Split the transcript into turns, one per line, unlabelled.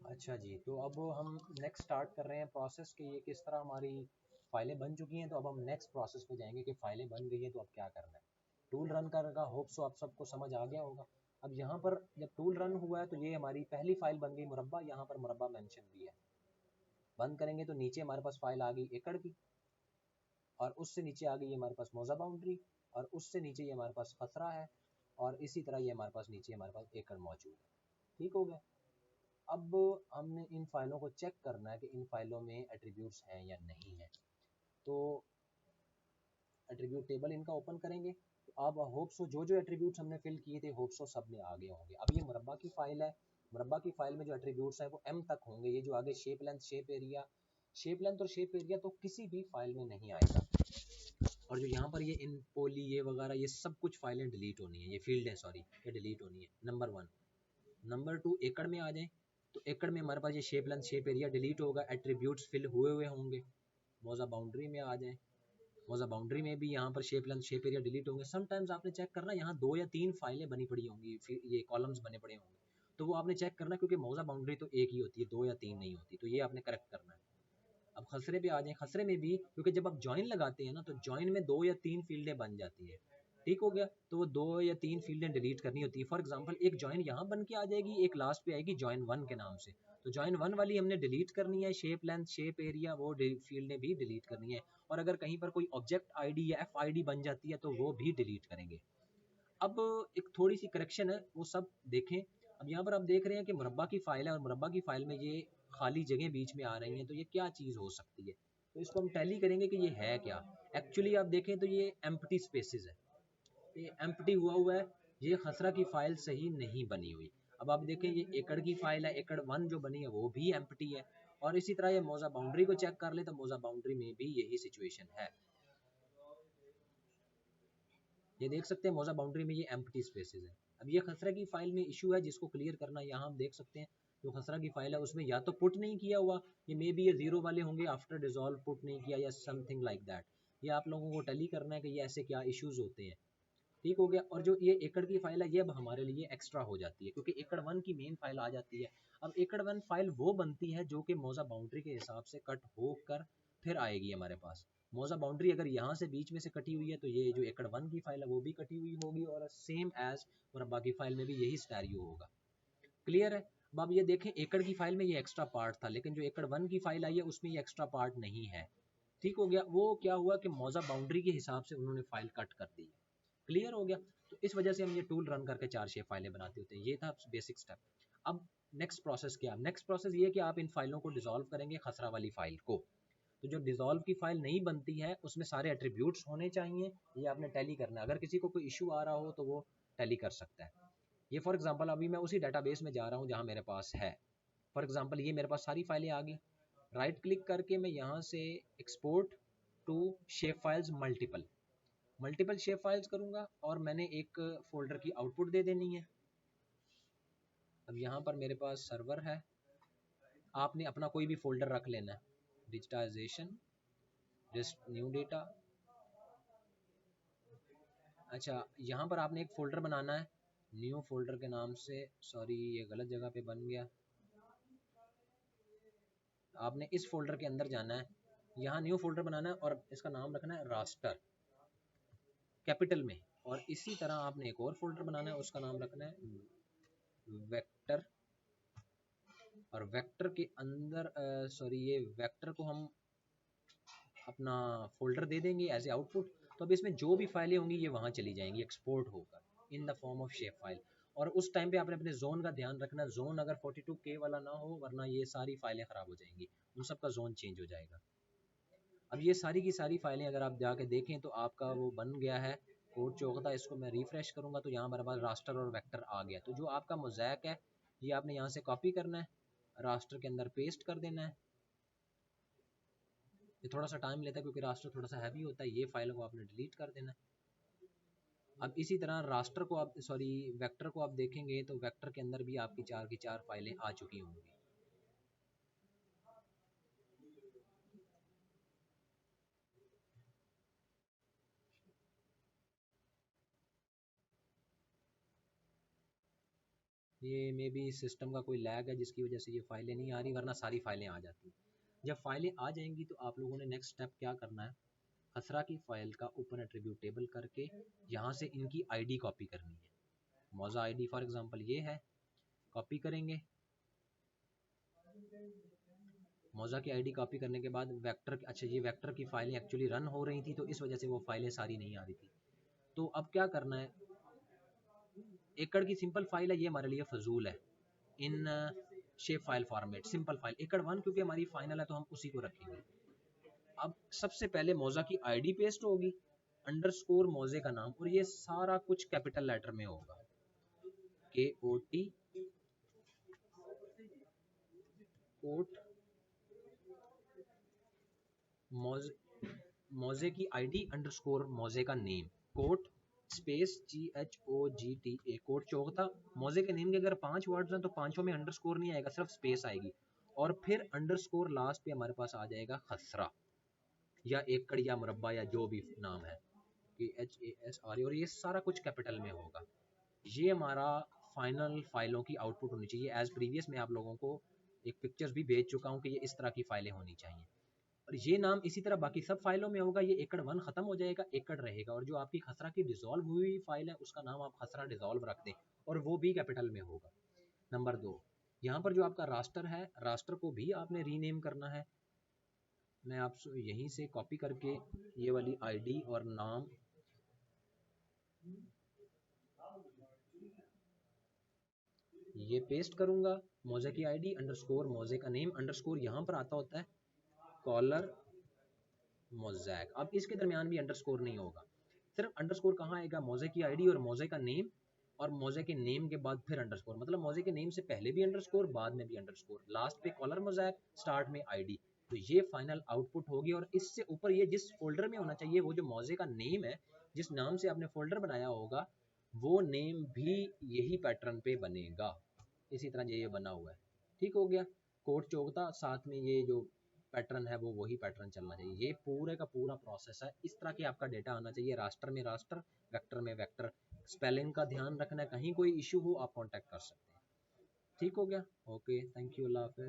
अच्छा जी, तो अब हम नेक्स्ट स्टार्ट कर रहे हैं प्रोसेस कि ये किस तरह हमारी फाइलें बन चुकी हैं। तो अब हम नेक्स्ट प्रोसेस पे जाएंगे कि फाइलें बन गई हैं तो अब क्या करना है। टूल रन करना, होप सो आप सबको समझ आ गया होगा। अब यहाँ पर जब टूल रन हुआ है तो ये हमारी पहली फाइल बन गई मुरब्बा, यहाँ पर मुरब्बा मेंशन भी है। बंद करेंगे तो नीचे हमारे पास फाइल आ गई एकड़ की, और उससे नीचे आ गई हमारे पास मौजा बाउंड्री, और उससे नीचे ये हमारे पास खसरा है, और इसी तरह ये हमारे पास नीचे हमारे पास एकड़ मौजूद है। ठीक हो गया। अब हमने इन फाइलों को चेक करना है कि इन फाइलों में एट्रीब्यूट्स हैं या नहीं है। तो एट्रीब्यूट टेबल इनका ओपन करेंगे। तो अब होप्सो जो जो एट्रीब्यूट्स हमने फिल किए थे होप्सो सब में आगे होंगे। अब ये मुरब्बा की फाइल है, मुरब्बा की फाइल में जो एट्रीब्यूट्स हैं वो m तक होंगे। ये जो आगे shape length, shape area, shape length और शेप एरिया तो किसी भी फाइल में नहीं आएगा। और जो यहाँ पर ये इन पोली ये वगैरह ये सब कुछ फाइलें डिलीट होनी है, ये फील्ड है सॉरी, ये डिलीट होनी है। नंबर 1। नंबर 2, एकड़ में आ जाए तो एकड़ में हमारे पास ये shape length, shape area delete होगा, एट्रीब्यूट्स फिल हुए हुए होंगे। मौजा बाउंड्री में आ जाए, मौजा बाउंड्री में भी यहाँ पर shape length, shape area delete होंगे। समटाइम्स आपने चेक करना, यहाँ 2 या 3 फाइलें बनी पड़ी होंगी, फिर ये कॉलम्स बने पड़े होंगे, तो वो आपने चेक करना, क्योंकि मौजा बाउंड्री तो एक ही होती है, 2 या 3 नहीं होती, तो ये आपने करेक्ट करना है। अब खसरे पे आ जाए, खसरे में भी क्योंकि जब आप ज्वाइन लगाते हैं ना तो ज्वाइन में 2 या 3 फील्डें बन जाती है। ठीक हो गया, तो वो 2 या 3 फील्डें डिलीट करनी होती है। फॉर एग्जांपल एक ज्वाइन यहाँ बन के आ जाएगी, एक लास्ट पे आएगी ज्वाइन 1 के नाम से, तो ज्वाइन 1 वाली हमने डिलीट करनी है, शेप लेंथ, शेप एरिया वो फील्डें भी डिलीट करनी है। और अगर कहीं पर कोई ऑब्जेक्ट आईडी या एफ आईडी बन जाती है तो वो भी डिलीट करेंगे। अब एक थोड़ी सी करेक्शन है, वो सब देखें। अब यहाँ पर आप देख रहे हैं कि मुरब्बा की फाइल है, और मुरब्बा की फाइल में ये खाली जगह बीच में आ रही हैं, तो ये क्या चीज़ हो सकती है। तो इसको हम टैली करेंगे कि ये है क्या। एक्चुअली आप देखें तो ये एम्प्टी स्पेसेस है, ये एम्प्टी हुआ हुआ है, ये खसरा की फाइल सही नहीं बनी हुई। अब आप देखें ये एकड़ की फाइल है, एकड़ 1 जो बनी है वो भी एम्प्टी है। और इसी तरह ये मौजा बाउंड्री को चेक कर ले तो मौजा बाउंड्री में भी यही सिचुएशन है। ये देख सकते हैं मौजा बाउंड्री में ये एम्प्टी स्पेसेस है। अब ये खसरा की फाइल में इशू है जिसको क्लियर करना है। यहाँ हम देख सकते हैं जो खसरा की फाइल है उसमें या तो पुट नहीं किया हुआ, ये मे बी ये 0 वाले होंगे, आफ्टर डिजॉल्व पुट नहीं किया या समथिंग लाइक दैट। ये आप लोगों को टैली करना है कि ये ऐसे क्या इश्यूज होते हैं। ठीक हो गया। और जो ये एकड़ की फाइल है ये अब हमारे लिए एक्स्ट्रा हो जाती है, क्योंकि एकड़ 1 की मेन फाइल आ जाती है। अब एकड़ 1 फाइल वो बनती है जो कि मौजा बाउंड्री के हिसाब से कट होकर फिर आएगी हमारे पास। मौजा बाउंड्री अगर यहाँ से बीच में से कटी हुई है तो ये जो एकड़ 1 की फाइल है वो भी कटी हुई होगी, और सेम एज मुरब्बा की फाइल में भी यही स्टैरियो होगा। क्लियर है। अब आप ये देखें एकड़ की फाइल में ये एक्स्ट्रा पार्ट था, लेकिन जो एकड़ 1 की फाइल आई है उसमें ये एक्स्ट्रा पार्ट नहीं है। ठीक हो गया। वो क्या हुआ कि मौजा बाउंड्री के हिसाब से उन्होंने फाइल कट कर दी है। क्लियर हो गया। तो इस वजह से हम ये टूल रन करके 4 शेप फाइलें बनाते होते हैं। ये था बेसिक स्टेप। अब नेक्स्ट प्रोसेस क्या है। नेक्स्ट प्रोसेस ये कि आप इन फाइलों को डिसॉल्व करेंगे, खसरा वाली फाइल को। तो जो डिसॉल्व की फाइल नहीं बनती है उसमें सारे एट्रीब्यूट्स होने चाहिए, ये आपने टैली करना है। अगर किसी को कोई इशू आ रहा हो तो वो टैली कर सकता है। ये फॉर एग्जांपल अभी मैं उसी डेटाबेस में जा रहा हूँ जहाँ मेरे पास है। फॉर एग्जांपल ये मेरे पास सारी फाइलें आ गई। राइट क्लिक करके मैं यहाँ से export to shape files multiple, multiple shape files करूँगा, और मैंने एक फ़ोल्डर की आउटपुट दे देनी है। अब यहाँ पर मेरे पास सर्वर है, आपने अपना कोई भी फ़ोल्डर रख लेना है, डिजिटाइजेशन, न्यू डेटा। अच्छा, यहाँ पर आपने एक फ़ोल्डर बनाना है न्यू फ़ोल्डर के नाम से, सॉरी ये गलत जगह पे बन गया। आपने इस फ़ोल्डर के अंदर जाना है, यहाँ न्यू फ़ोल्डर बनाना है, और इसका नाम रखना है रास्टर, कैपिटल में। और इसी तरह आपने एक और फ़ोल्डर बनाना है, उसका नाम रखना है वेक्टर, और वेक्टर के अंदर सॉरी ये वेक्टर को हम अपना फोल्डर दे देंगे एज ए आउटपुट। तो अब इसमें जो भी फाइलें होंगी ये वहाँ चली जाएंगी एक्सपोर्ट होकर in the form of shape file. और उस टाइम पे आपने अपने जोन का ध्यान रखना, जोन अगर 42K वाला ना हो, वरना ये सारी फाइलें ख़राब हो जाएंगी, उन सब का जोन चेंज हो जाएगा। अब ये सारी की सारी फाइलें अगर आप जाके देखें तो आपका वो बन गया है कोड चौकता। इसको मैं रिफ़्रेश करूँगा तो यहाँ मेरे पास रास्टर और वेक्टर आ गया। तो जो आपका मोज़ैक है ये आपने यहाँ से कॉपी करना है, रास्टर के अंदर पेस्ट कर देना है। ये थोड़ा सा टाइम लेता है क्योंकि रास्टर थोड़ा सा हैवी होता है। ये फाइल को आपने डिलीट कर देना है। अब इसी तरह रास्टर को आप सॉरी वेक्टर को आप देखेंगे तो वेक्टर के अंदर भी आपकी 4 की 4 फाइलें आ चुकी होंगी। ये मे बी सिस्टम का कोई लैग है जिसकी वजह से ये फाइलें नहीं आ रही, वरना सारी फाइलें आ जाती। जब फाइलें आ जाएंगी तो आप लोगों ने नेक्स्ट स्टेप क्या करना है, खसरा की फाइल का ओपन एट्रीब्यूट टेबल करके यहाँ से इनकी आईडी कॉपी करनी है। मौजा आईडी फॉर एग्जांपल ये है, कॉपी करेंगे। मौजा की आईडी कॉपी करने के बाद वेक्टर, अच्छा ये वेक्टर की फाइलें एक्चुअली रन हो रही थी तो इस वजह से वो फाइलें सारी नहीं आ रही थी। तो अब क्या करना है, एकड़ की सिंपल फाइल है, ये हमारे लिए फजूल है। In shape file format simple file एकड़ वन, क्योंकि हमारी फाइनल है तो हम उसी को रखेंगे। अब सबसे पहले मौजा की आईडी पेस्ट होगी, अंडरस्कोर मौजे का नाम, और ये सारा कुछ कैपिटल लेटर में होगा, KOT कोट मौजे की आईडी अंडरस्कोर मौजे का name, quote space GHOGTA, quote चौकता। मौजे के नेम के अगर 5 वर्ड्स हैं तो पांचों में अंडरस्कोर नहीं आएगा, सिर्फ स्पेस आएगी, और फिर अंडरस्कोर लास्ट पे हमारे पास आ जाएगा खसरा या एकड़ या मुरब्बा या जो भी नाम है, KHASRA, और ये सारा कुछ कैपिटल में होगा। ये हमारा फाइनल फाइलों की आउटपुट होनी चाहिए। एज प्रीवियस मैं आप लोगों को एक पिक्चर्स भी भेज चुका हूँ कि ये इस तरह की फाइलें होनी चाहिए, और ये नाम इसी तरह बाकी सब फाइलों में होगा। ये एकड़ वन खत्म हो जाएगा, एकड़ रहेगा, और जो आपकी खसरा की डिसॉल्व हुई फाइल है उसका नाम आप खसरा डिसॉल्व रख दें, और वो भी कैपिटल में होगा। नंबर 2, यहाँ पर जो आपका रास्टर है, रास्टर को भी आपने रीनेम करना है। मैं आप यहीं से कॉपी करके ये वाली आईडी और नाम ये पेस्ट करूंगा, मौजे की आईडी अंडरस्कोर मौजे का नेम अंडरस्कोर, यहाँ पर आता होता है कॉलर मोज़ैक। अब इसके दरमियान भी अंडरस्कोर नहीं होगा, सिर्फ अंडरस्कोर कहाँ आएगा, मौजे की आईडी और मौजे का नेम, और मौजे के नेम के बाद फिर अंडरस्कोर, मतलब मौजे के नेम से पहले भी अंडरस्कोर, बाद में भी अंडरस्कोर, लास्ट पे कॉलर मोज़ैक, स्टार्ट में आईडी। तो ये फाइनल आउटपुट होगी, और इससे ऊपर ये जिस फोल्डर में होना चाहिए, वो जो मौजे का नेम है, जिस नाम से आपने फोल्डर बनाया होगा, वो नेम भी यही पैटर्न पे बनेगा, इसी तरह ये बना हुआ है। ठीक हो गया, कोट चौकता, साथ में ये जो पैटर्न है वो वही पैटर्न चलना चाहिए। ये पूरे का पूरा प्रोसेस है, इस तरह के आपका डेटा आना चाहिए, रास्टर में रास्टर, वेक्टर में वेक्टर। स्पेलिंग का ध्यान रखना है, कहीं कोई इशू हो आप कांटेक्ट कर सकते हैं। ठीक हो गया, ओके, थैंक यू, अल्लाह हाफिज़।